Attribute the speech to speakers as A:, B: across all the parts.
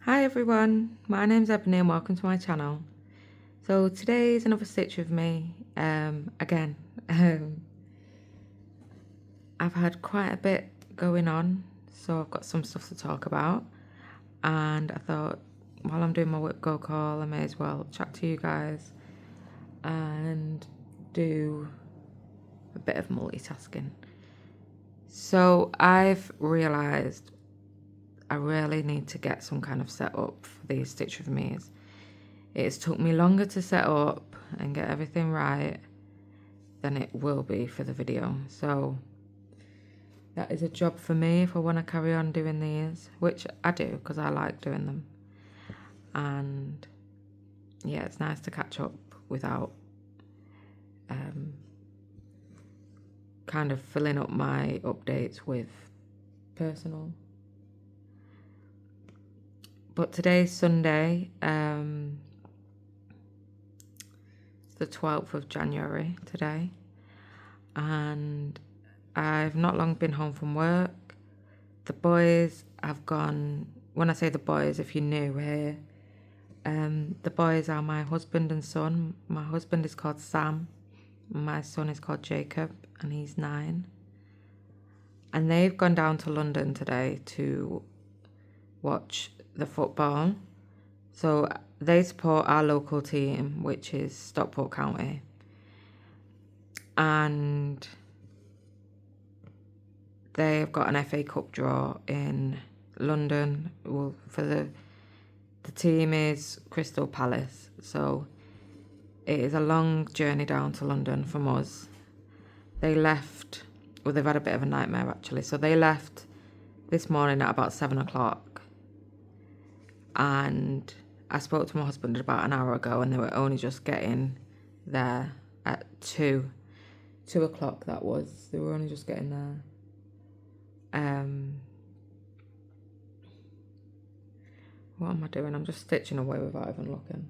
A: Hi everyone, my name's Ebony and welcome to my channel. So today is another stitch with me. Again, I've had quite a bit going on, so I've got some stuff to talk about. And I thought while I'm doing my whip go call, I may as well chat to you guys and do a bit of multitasking. So I've realised I really need to get some kind of setup for these stitch with me's. It's took me longer to set up and get everything right than it will be for the video. So that is a job for me if I want to carry on doing these, which I do because I like doing them. And yeah, it's nice to catch up without kind of filling up my updates with personal. But today's Sunday, the 12th of January today, and I've not long been home from work. The boys have gone, when I say the boys, if you're new here, the boys are my husband and son. My husband is called Sam, my son is called Jacob, and he's 9. And they've gone down to London today to watch the football. So they support our local team, which is Stockport County. And they've got an FA Cup draw in London. Well, for the team is Crystal Palace. So it is a long journey down to London from us. They left, well, they've had a bit of a nightmare actually. So they left this morning at about 7 o'clock. And I spoke to my husband about an hour ago and they were only just getting there at 2 o'clock that was. They were only just getting there. What am I doing? I'm just stitching away without even looking.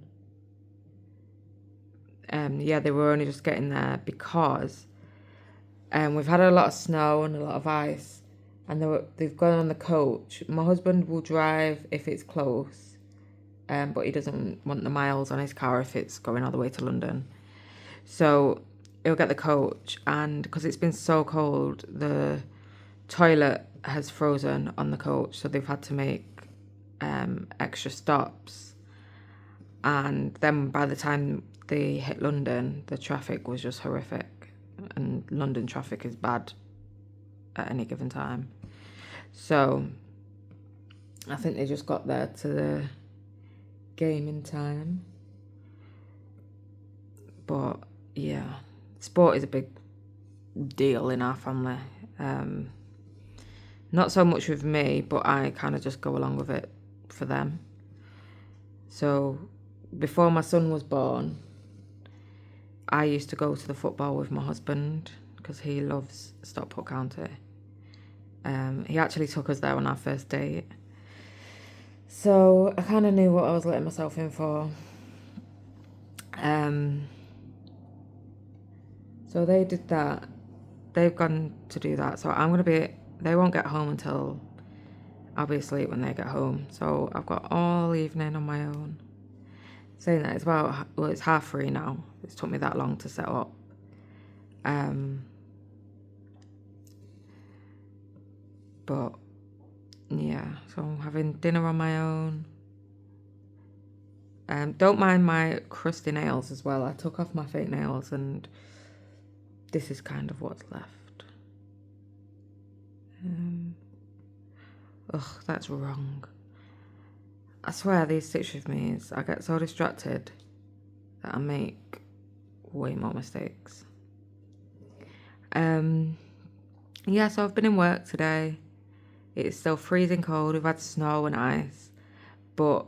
A: Yeah, they were only just getting there because we've had a lot of snow and a lot of ice, and they've gone on the coach. My husband will drive if it's close, but he doesn't want the miles on his car if it's going all the way to London. So he'll get the coach, and because it's been so cold, the toilet has frozen on the coach, so they've had to make extra stops. And then by the time they hit London, the traffic was just horrific, and London traffic is bad at any given time. So I think they just got there to the game in time. But yeah, sport is a big deal in our family. Not so much with me, but I kind of just go along with it for them. So before my son was born, I used to go to the football with my husband because he loves Stockport County. He actually took us there on our first date. So I kind of knew what I was letting myself in for. So they did that. They've gone to do that. So they won't get home until I'll be asleep when they get home. So I've got all evening on my own. Saying that, it's 3:30 now. It's took me that long to set up. But yeah, so I'm having dinner on my own. Don't mind my crusty nails as well. I took off my fake nails and this is kind of what's left. Ugh, that's wrong. I swear these stitch with me's, I get so distracted that I make way more mistakes. Yeah, so I've been in work today. It's still freezing cold. We've had snow and ice, but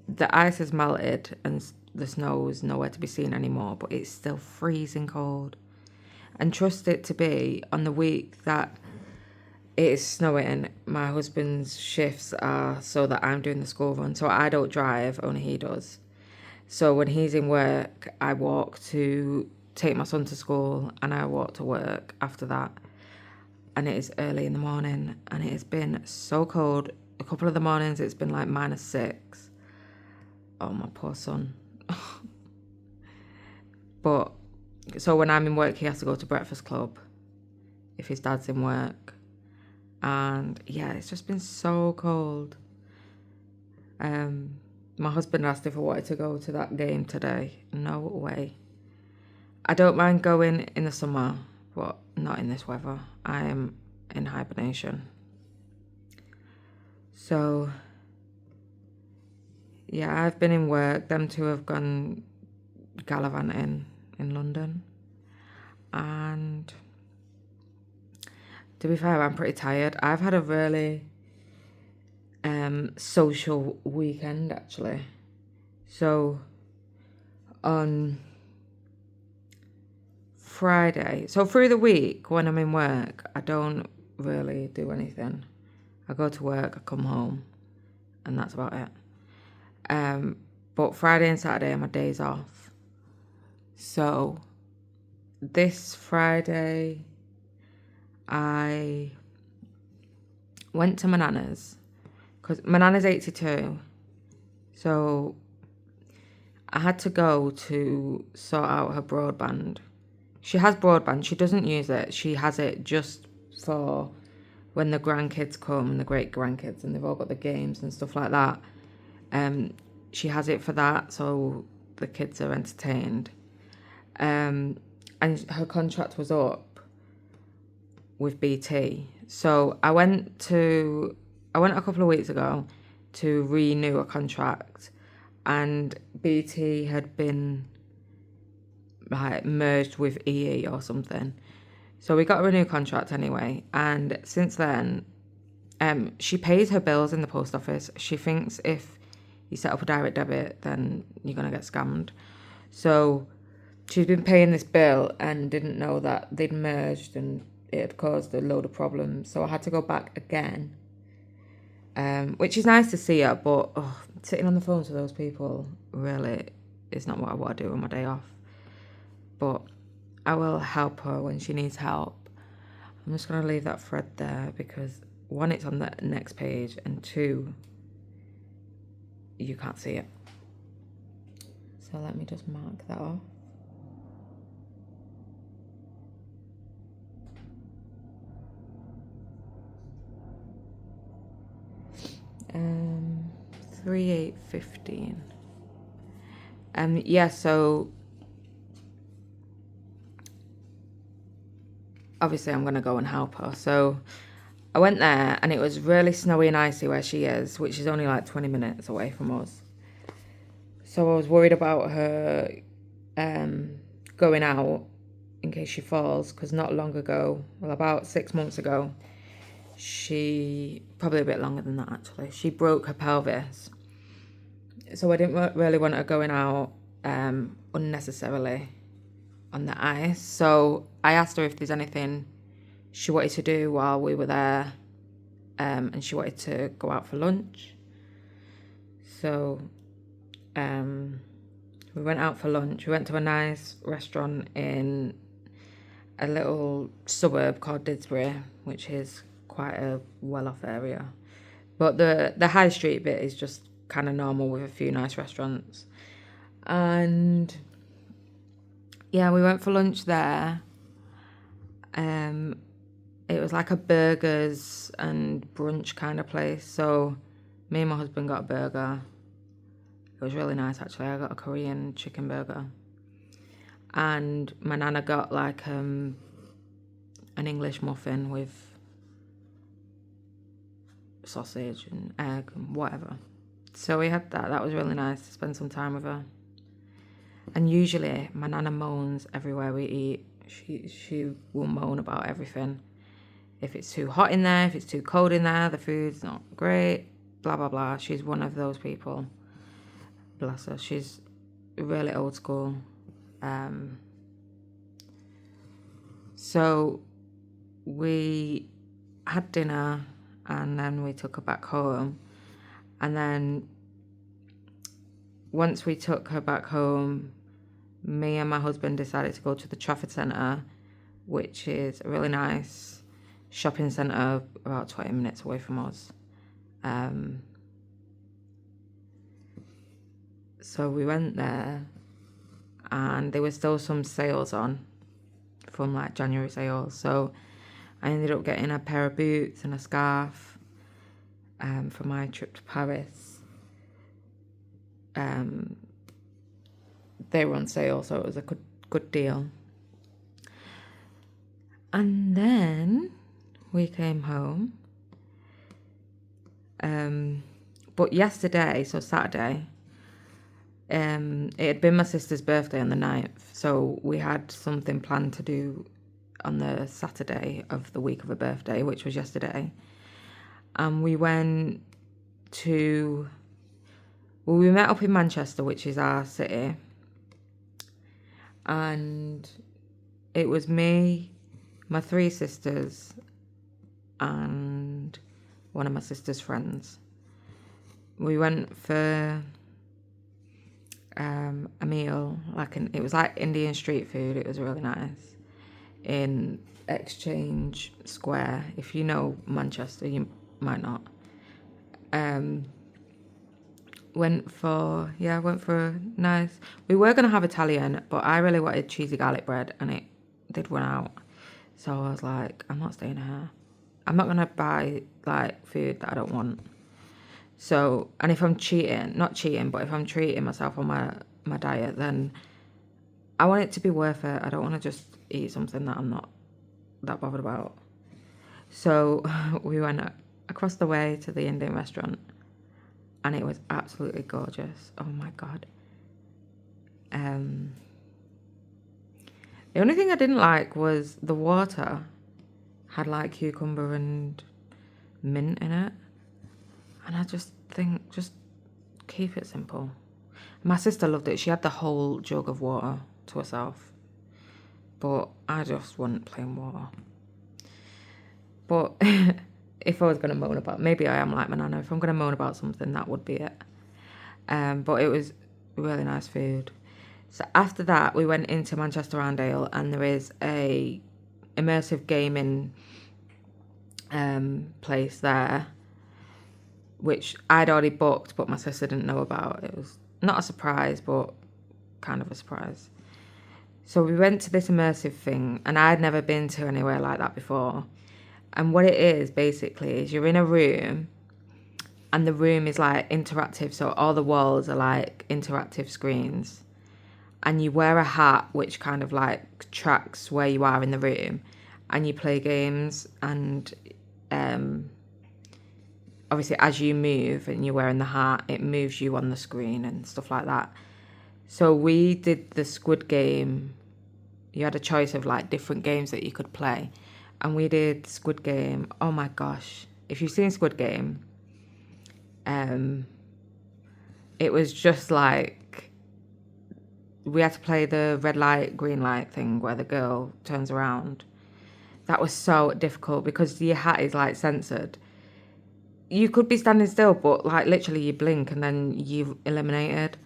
A: the ice has melted and the snow is nowhere to be seen anymore, but it's still freezing cold. And trust it to be, on the week that it is snowing, my husband's shifts are so that I'm doing the school run. So I don't drive, only he does. So when he's in work, I walk to take my son to school and I walk to work after that. And it is early in the morning and it has been so cold. The couple of the mornings it's been like -6. Oh, my poor son. But, so when I'm in work, he has to go to breakfast club if his dad's in work. And yeah, it's just been so cold. My husband asked if I wanted to go to that game today. No way. I don't mind going in the summer, but not in this weather. I am in hibernation. So, yeah, I've been in work. Them two have gone gallivanting in London. And to be fair, I'm pretty tired. I've had a really social weekend, actually. So, on Friday, so through the week when I'm in work, I don't really do anything. I go to work, I come home, and that's about it. But Friday and Saturday are my days off. So this Friday, I went to my nana's, because my nana's 82. So I had to go to sort out her broadband. She has broadband, she doesn't use it. She has it just for when the grandkids come and the great grandkids and they've all got the games and stuff like that. She has it for that, so the kids are entertained. And her contract was up with BT. So I went a couple of weeks ago to renew a contract, and BT had been like merged with EE or something. So we got a new contract anyway, and since then, she pays her bills in the post office. She thinks if you set up a direct debit, then you're gonna get scammed. So she's been paying this bill and didn't know that they'd merged and it had caused a load of problems. So I had to go back again, which is nice to see her, but sitting on the phone to those people really is not what I want to do on my day off. But I will help her when she needs help. I'm just going to leave that thread there because, one, it's on the next page, and two, you can't see it. So let me just mark that off. Um, 3/8/15. Yeah, so obviously I'm going to go and help her. So I went there and it was really snowy and icy where she is, which is only like 20 minutes away from us. So I was worried about her going out in case she falls, because not long ago, well, about 6 months ago, probably a bit longer than that actually, she broke her pelvis. So I didn't really want her going out unnecessarily on the ice. So I asked her if there's anything she wanted to do while we were there, and she wanted to go out for lunch. So we went out for lunch. We went to a nice restaurant in a little suburb called Didsbury, which is quite a well-off area. But the high street bit is just kind of normal with a few nice restaurants. And yeah, we went for lunch there. It was like a burgers and brunch kind of place. So me and my husband got a burger. It was really nice actually. I got a Korean chicken burger. And my nana got like an English muffin with sausage and egg and whatever. So we had that. That was really nice to spend some time with her. And usually my nana moans everywhere we eat. She will moan about everything. If it's too hot in there, if it's too cold in there, the food's not great, blah, blah, blah. She's one of those people. Bless her. She's really old school. So we had dinner and then we took her back home. And then once we took her back home, me and my husband decided to go to the Trafford Centre, which is a really nice shopping centre about 20 minutes away from us. So we went there, and there was still some sales on from like January sales. So I ended up getting a pair of boots and a scarf for my trip to Paris. They were on sale, so it was a good deal. And then we came home. But yesterday, so Saturday, it had been my sister's birthday on the 9th, so we had something planned to do on the Saturday of the week of her birthday, which was yesterday. And we went to... Well, we met up in Manchester, which is our city. And it was me, my 3 sisters, and one of my sister's friends. We went for a meal, it was like Indian street food. It was really nice in Exchange Square. If you know Manchester, you might not. Went for nice. We were gonna have Italian, but I really wanted cheesy garlic bread, and it did run out. So I was like, I'm not staying here. I'm not gonna buy like food that I don't want. So, and if I'm not cheating, but if I'm treating myself on my diet, then I want it to be worth it. I don't want to just eat something that I'm not that bothered about. So we went across the way to the Indian restaurant, and it was absolutely gorgeous. Oh my God. The only thing I didn't like was the water had like cucumber and mint in it. And I just think, just keep it simple. My sister loved it. She had the whole jug of water to herself. But I just want plain water. But if I was going to moan about, maybe I am like my nana. If I'm going to moan about something, that would be it. But it was really nice food. So after that, we went into Manchester Roundale, and there is a immersive gaming place there, which I'd already booked, but my sister didn't know about. It was not a surprise, but kind of a surprise. So we went to this immersive thing, and I'd never been to anywhere like that before. And what it is, basically, is you're in a room, and the room is like interactive, so all the walls are like interactive screens. And you wear a hat which kind of like tracks where you are in the room, and you play games, and obviously as you move and you're wearing the hat, it moves you on the screen and stuff like that. So we did the Squid Game. You had a choice of like different games that you could play, and we did Squid Game. Oh my gosh, if you've seen Squid Game, it was just like we had to play the red light, green light thing where the girl turns around. That was so difficult because your hat is like censored. You could be standing still, but like literally you blink and then you've eliminated.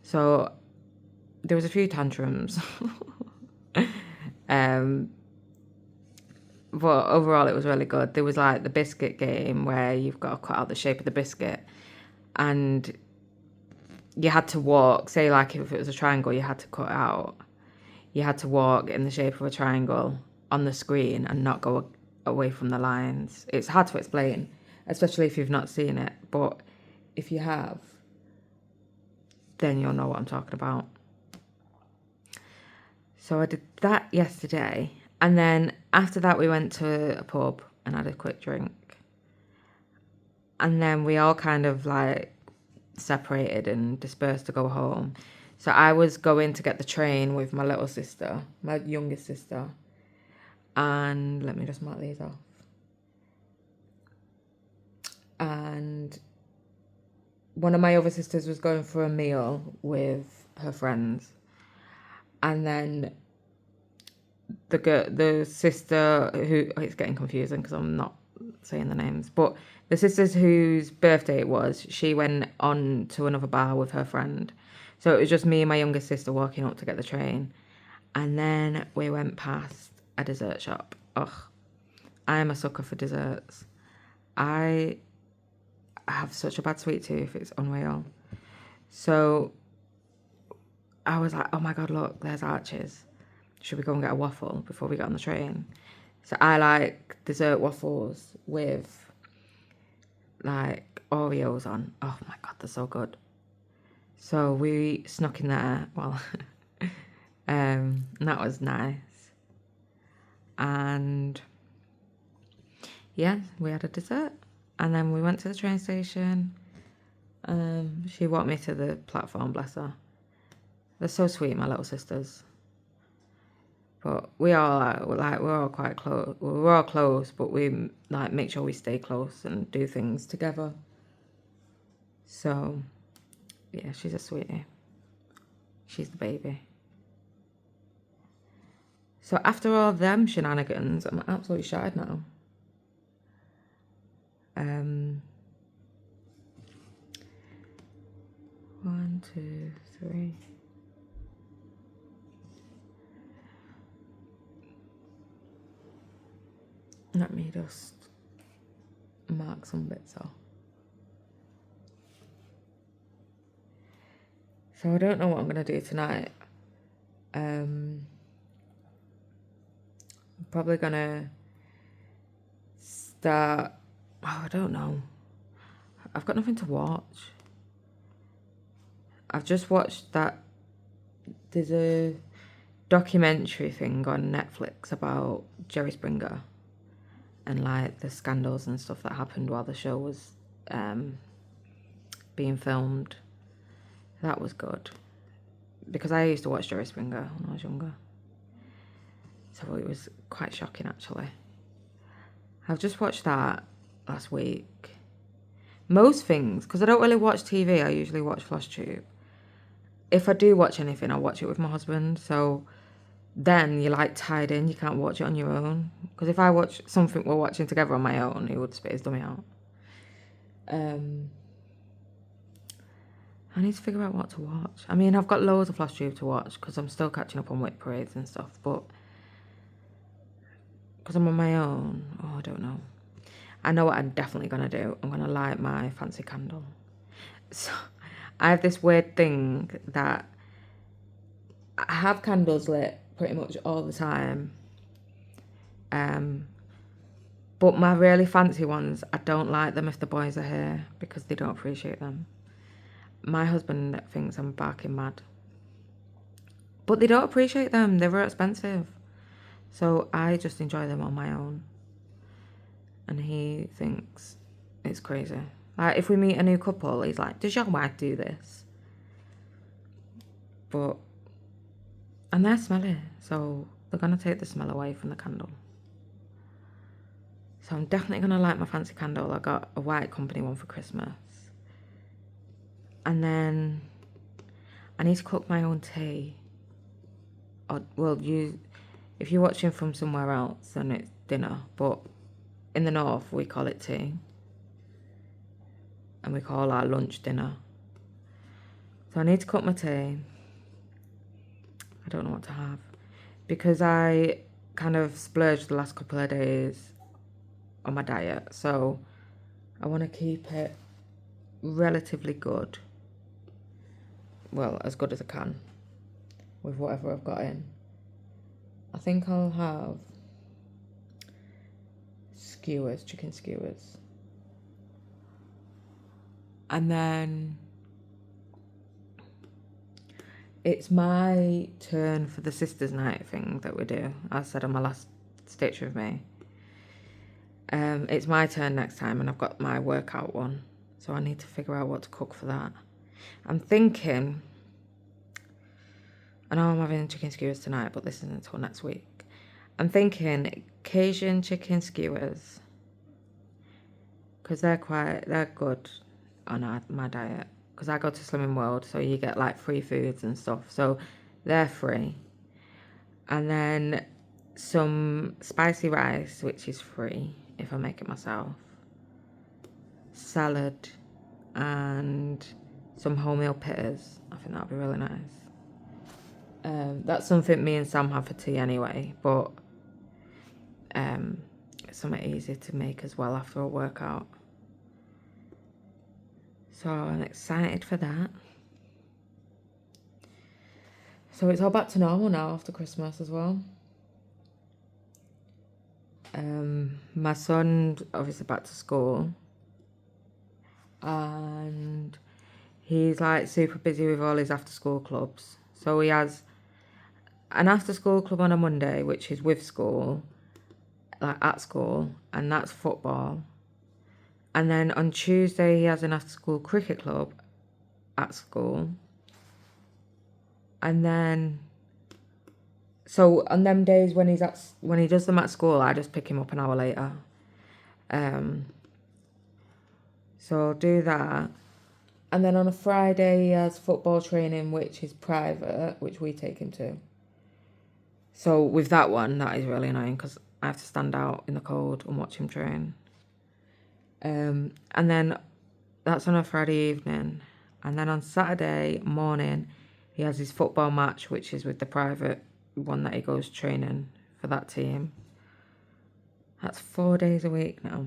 A: So there was a few tantrums. But overall it was really good. There was like the biscuit game where you've got to cut out the shape of the biscuit, and you had to walk, say like if it was a triangle you had to cut out. You had to walk in the shape of a triangle on the screen and not go away from the lines. It's hard to explain, especially if you've not seen it, but if you have, then you'll know what I'm talking about. So I did that yesterday, and then after that we went to a pub and had a quick drink, and then we all kind of like separated and dispersed to go home. So I was going to get the train with my little sister, my youngest sister, and let me just mark these off. And one of my other sisters was going for a meal with her friends, and then the sister who, it's getting confusing because I'm not saying the names, but the sisters whose birthday it was, she went on to another bar with her friend. So it was just me and my youngest sister walking up to get the train, and then we went past a dessert shop. Ugh, I am a sucker for desserts. I I have such a bad sweet tooth, it's unreal. So I was like, oh my God, look, there's Archie's. Should we go and get a waffle before we get on the train? So I like dessert waffles with like Oreos on. Oh my God, they're so good. So we snuck in there. Well, and that was nice. And yeah, we had a dessert. And then we went to the train station. She walked me to the platform, bless her. They're so sweet, my little sisters. But we're all quite close. We're all close, but we like make sure we stay close and do things together. So, yeah, she's a sweetie. She's the baby. So after all them shenanigans, I'm absolutely shattered now. 1, 2, 3. Let me just mark some bits off. So I don't know what I'm going to do tonight. I'm probably going to start... Oh, I don't know. I've got nothing to watch. I've just watched that... There's a documentary thing on Netflix about Jerry Springer and like the scandals and stuff that happened while the show was being filmed. That was good because I used to watch Jerry Springer when I was younger, so it was quite shocking actually. I've just watched that last week. Most things, because I don't really watch TV, I usually watch FlashTube. If I do watch anything, I watch it with my husband, so then you're like tied in, you can't watch it on your own. Because if I watch something we're watching together on my own, he would spit his dummy out. I need to figure out what to watch. I mean, I've got loads of FlashTube to watch because I'm still catching up on Whip Parades and stuff, but because I'm on my own, oh, I don't know. I know what I'm definitely going to do. I'm going to light my fancy candle. So I have this weird thing that I have candles lit pretty much all the time. But my really fancy ones, I don't light them if the boys are here because they don't appreciate them. My husband thinks I'm barking mad. But they don't appreciate them. They're very expensive. So I just enjoy them on my own. And he thinks it's crazy. Like, if we meet a new couple, he's like, does your wife do this? But... And they're smelly. So they're going to take the smell away from the candle. So I'm definitely going to light my fancy candle. I got a white company one for Christmas. And then I need to cook my own tea. Or, well, if you're watching from somewhere else, then it's dinner. But in the north, we call it tea. And we call our lunch dinner. So I need to cook my tea. I don't know what to have. Because I kind of splurged the last couple of days on my diet. So I want to keep it relatively good. Well, as good as I can. With whatever I've got in. I think I'll have skewers, chicken skewers. And then it's my turn for the sisters' night thing that we do. As I said on my last Stitch with Me. It's my turn next time and I've got my workout one. So I need to figure out what to cook for that. I'm thinking... I know I'm having chicken skewers tonight, but this isn't until next week. I'm thinking Cajun chicken skewers. Because they're good on my diet. Because I go to Slimming World, so you get like free foods and stuff. So they're free. And then some spicy rice, which is free if I make it myself. Salad and some wholemeal pittas. I think that'd be really nice. That's something me and Sam have for tea anyway, but it's something easy to make as well after a workout. So I'm excited for that. So it's all back to normal now after Christmas as well. My son's obviously back to school, and he's like super busy with all his after school clubs. So he has an after school club on a Monday, which is with school, like at school, and that's football. And then on Tuesday he has an after school cricket club at school. And then so on them days when he does them at school, I just pick him up an hour later. So I'll do that. And then on a Friday he has football training, which is private, which we take him to. So with that one, that is really annoying because I have to stand out in the cold and watch him train. And then that's on a Friday evening. And then on Saturday morning, he has his football match, which is with the private one that he goes training for that team. That's 4 days a week now.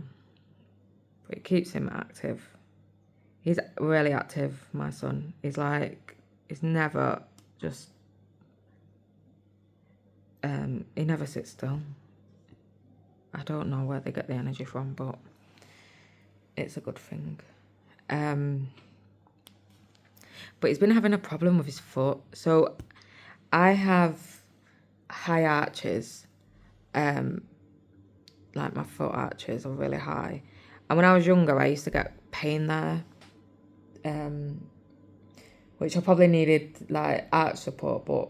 A: But it keeps him active. He's really active, my son. He's never just, he never sits still. I don't know where they get the energy from, but it's a good thing. But he's been having a problem with his foot. So I have high arches. Like my foot arches are really high. And when I was younger, I used to get pain there. Which I probably needed like arch support, but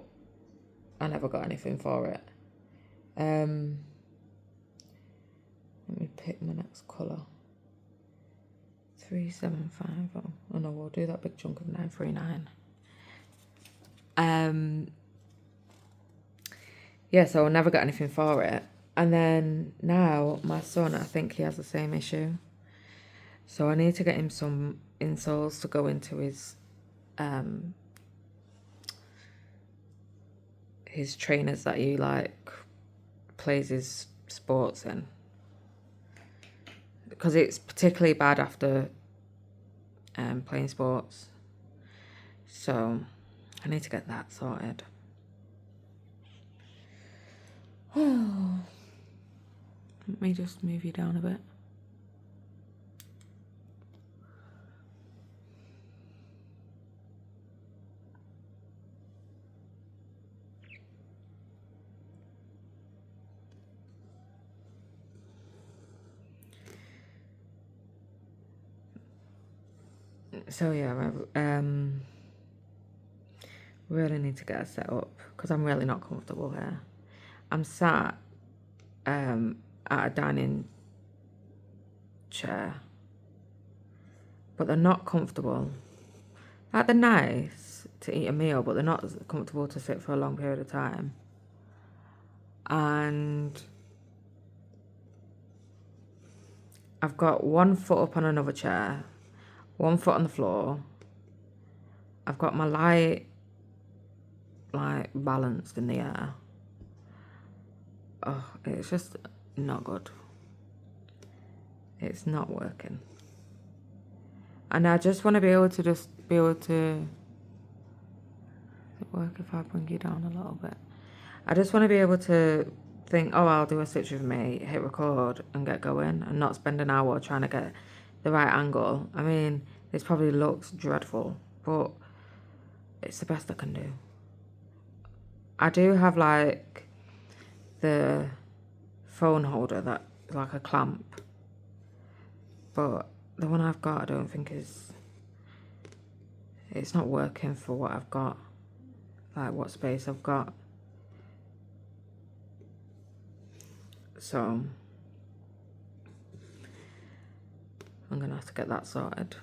A: I never got anything for it. Let me pick my next colour. 3750. Oh no, we'll do that big chunk of 939. Yeah, so I never got anything for it. And then now my son, I think he has the same issue. So I need to get him some insoles to go into his trainers that he like plays his sports in. Because it's particularly bad after playing sports. So I need to get that sorted. Let me just move you down a bit. So yeah, I really need to get it set up because I'm really not comfortable here. I'm sat at a dining chair, but they're not comfortable. Like, they're nice to eat a meal, but they're not comfortable to sit for a long period of time. And I've got one foot up on another chair, one foot on the floor. I've got my light like balanced in the air. Oh, it's just not good. It's not working. And I just want to be able to does it work if I bring you down a little bit? I just want to be able to think, oh, I'll do a stitch with me, hit record and get going and not spend an hour trying to get the right angle. I mean, this probably looks dreadful, but it's the best I can do. I do have like the phone holder that's like a clamp, but the one I've got I don't think it's not working for what I've got, like what space I've got. So I'm gonna have to get that sorted.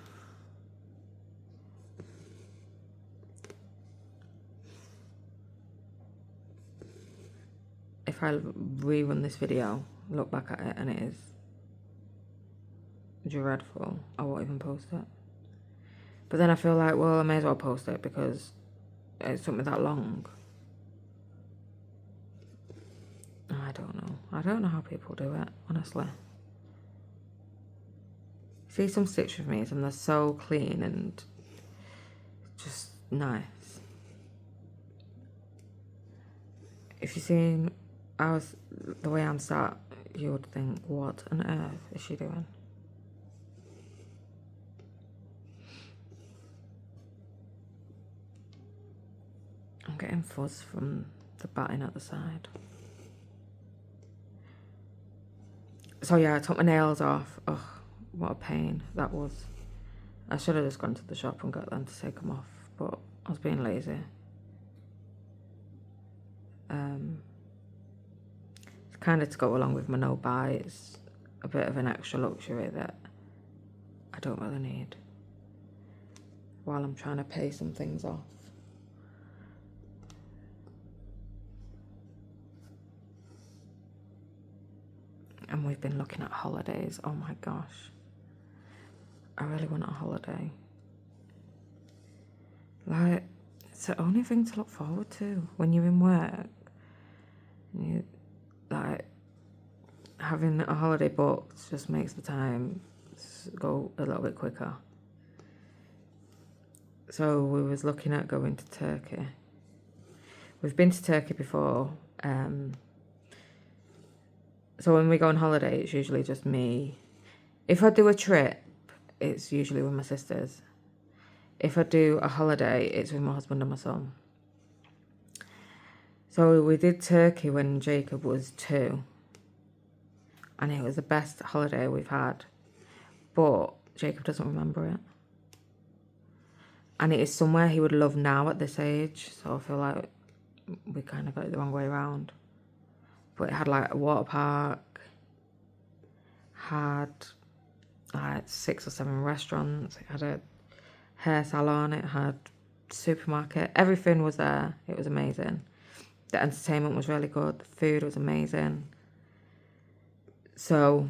A: If I rerun this video, look back at it and it is dreadful, I won't even post it. But then I feel like, well, I may as well post it because it took me that long. I don't know how people do it, honestly. See some Stitch with Me's and they're so clean and just nice. If you seen the way I'm sat, you would think, what on earth is she doing? I'm getting fuzz from the batting at the side. So yeah, I took my nails off. Ugh, what a pain that was. I should have just gone to the shop and got them to take them off, but I was being lazy. It's kind of to go along with my no buy. It's a bit of an extra luxury that I don't really need while I'm trying to pay some things off. And we've been looking at holidays. Oh my gosh. I really want a holiday. Like, it's the only thing to look forward to when you're in work. You, like, having a holiday booked just makes the time go a little bit quicker. So we was looking at going to Turkey. We've been to Turkey before. So when we go on holiday, it's usually just me. If I do a trip, it's usually with my sisters. If I do a holiday, it's with my husband and my son. So we did Turkey when Jacob was 2. And it was the best holiday we've had. But Jacob doesn't remember it. And it is somewhere he would love now at this age. So I feel like we kind of got it the wrong way around. But it had like a water park. Had like 6 or 7 restaurants. It had a hair salon. It had supermarket. Everything was there. It was amazing. The entertainment was really good. The food was amazing. So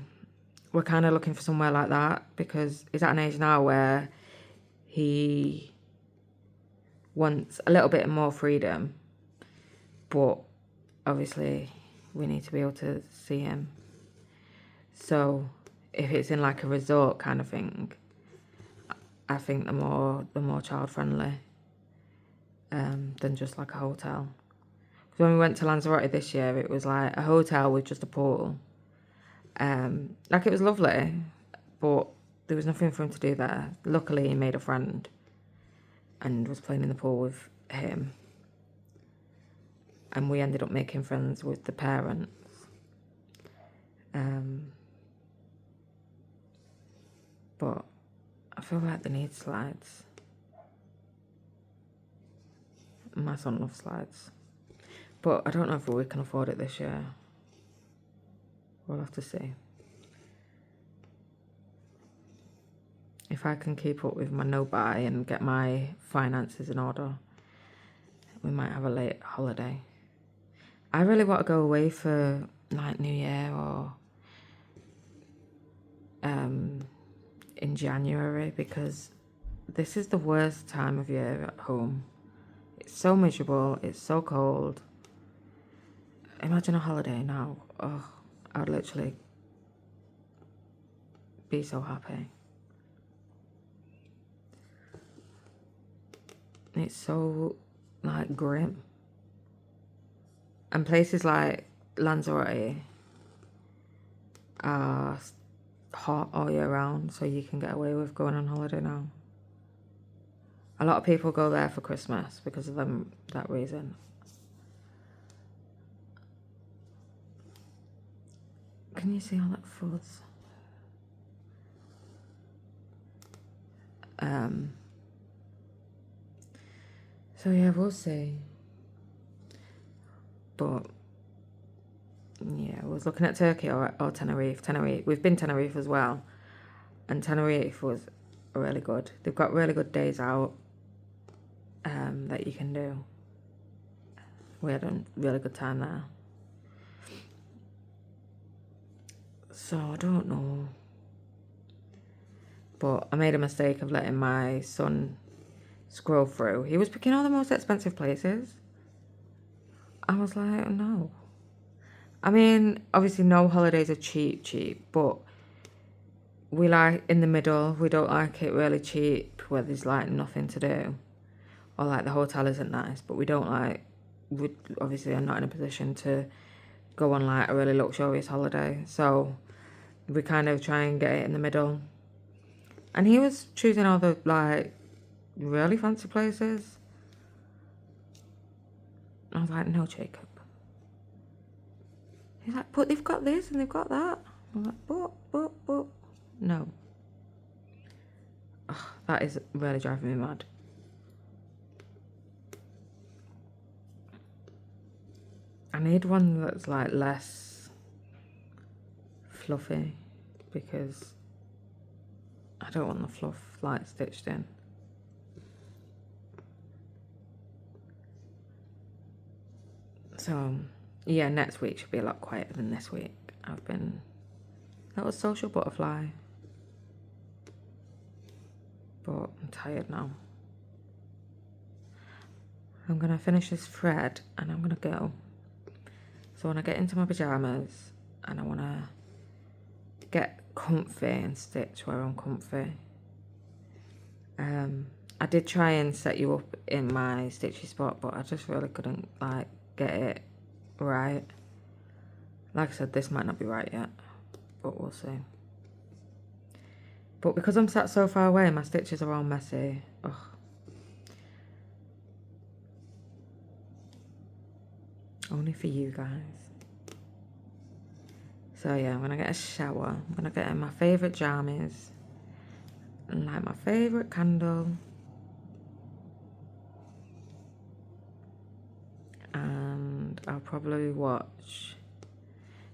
A: we're kind of looking for somewhere like that because he's at an age now where he wants a little bit more freedom. But obviously we need to be able to see him. So if it's in like a resort kind of thing, I think the more child friendly than just like a hotel. Because when we went to Lanzarote this year, it was like a hotel with just a pool. Like it was lovely, but there was nothing for him to do there. Luckily, he made a friend and was playing in the pool with him. And we ended up making friends with the parents. But I feel like they need slides. My son loves slides. But I don't know if we can afford it this year. We'll have to see. If I can keep up with my no-buy and get my finances in order, we might have a late holiday. I really want to go away for like New Year or in January because this is the worst time of year at home. It's so miserable. It's so cold. Imagine a holiday now. Oh, I would literally be so happy. It's so like grim. And places like Lanzarote are hot all year round, so you can get away with going on holiday now. A lot of people go there for Christmas because of that reason. Can you see all that fuzz? So yeah, we'll see. But yeah, I was looking at Turkey or Tenerife. We've been Tenerife as well, and Tenerife was really good. They've got really good days out that you can do. We had a really good time there. So I don't know, but I made a mistake of letting my son scroll through. He was picking all the most expensive places. I was like, no. I mean, obviously no holidays are cheap, but we like in the middle. We don't like it really cheap where there's like nothing to do, or like the hotel isn't nice, but we don't like, we obviously are not in a position to go on like a really luxurious holiday, so we kind of try and get it in the middle. And he was choosing all the like really fancy places. I was like, no, Jacob. He's like, but they've got this and they've got that. I'm like, but, no. Ugh, that is really driving me mad. I need one that's like less fluffy because I don't want the fluff like stitched in. So yeah, next week should be a lot quieter than this week. That was Social Butterfly. But I'm tired now. I'm gonna finish this thread and I'm gonna go. So when I get into my pajamas and I wanna get comfy and stitch where I'm comfy. I did try and set you up in my stitchy spot, but I just really couldn't like get it right. Like I said, this might not be right yet, but we'll see. But because I'm sat so far away, my stitches are all messy. Ugh. Only for you guys. So yeah, I'm gonna get a shower. I'm gonna get in my favourite jammies and light my favourite candle. And I'll probably watch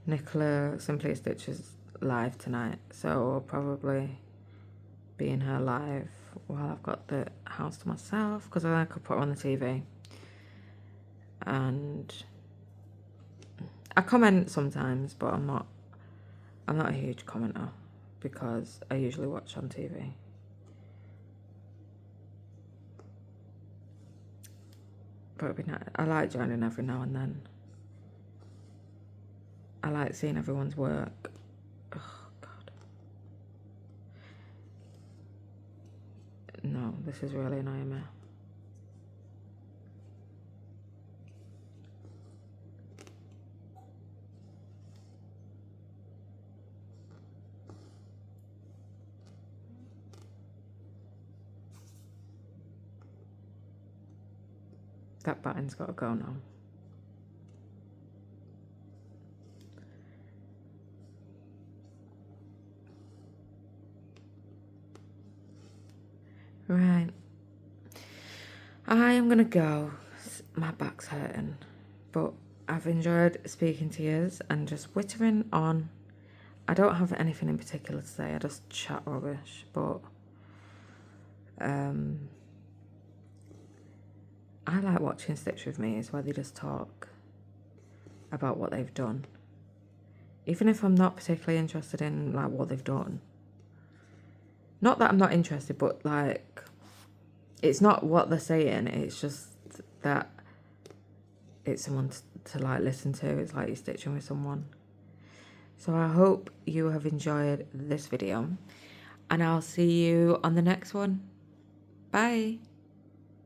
A: Nicola Simply Stitches live tonight. So I'll probably be in her live while I've got the house to myself, because I could put her on the TV. And I comment sometimes, but I'm not a huge commenter because I usually watch on TV. But it'd be nice. I like joining every now and then. I like seeing everyone's work. Oh God. No, this is really annoying me. That button's got to go now. Right. I am going to go. My back's hurting. But I've enjoyed speaking to you and just whittering on. I don't have anything in particular to say. I just chat rubbish. But I like watching Stitch With Me, is where they just talk about what they've done. Even if I'm not particularly interested in like what they've done. Not that I'm not interested, but like it's not what they're saying, it's just that it's someone to like listen to. It's like you're stitching with someone. So I hope you have enjoyed this video and I'll see you on the next one. Bye.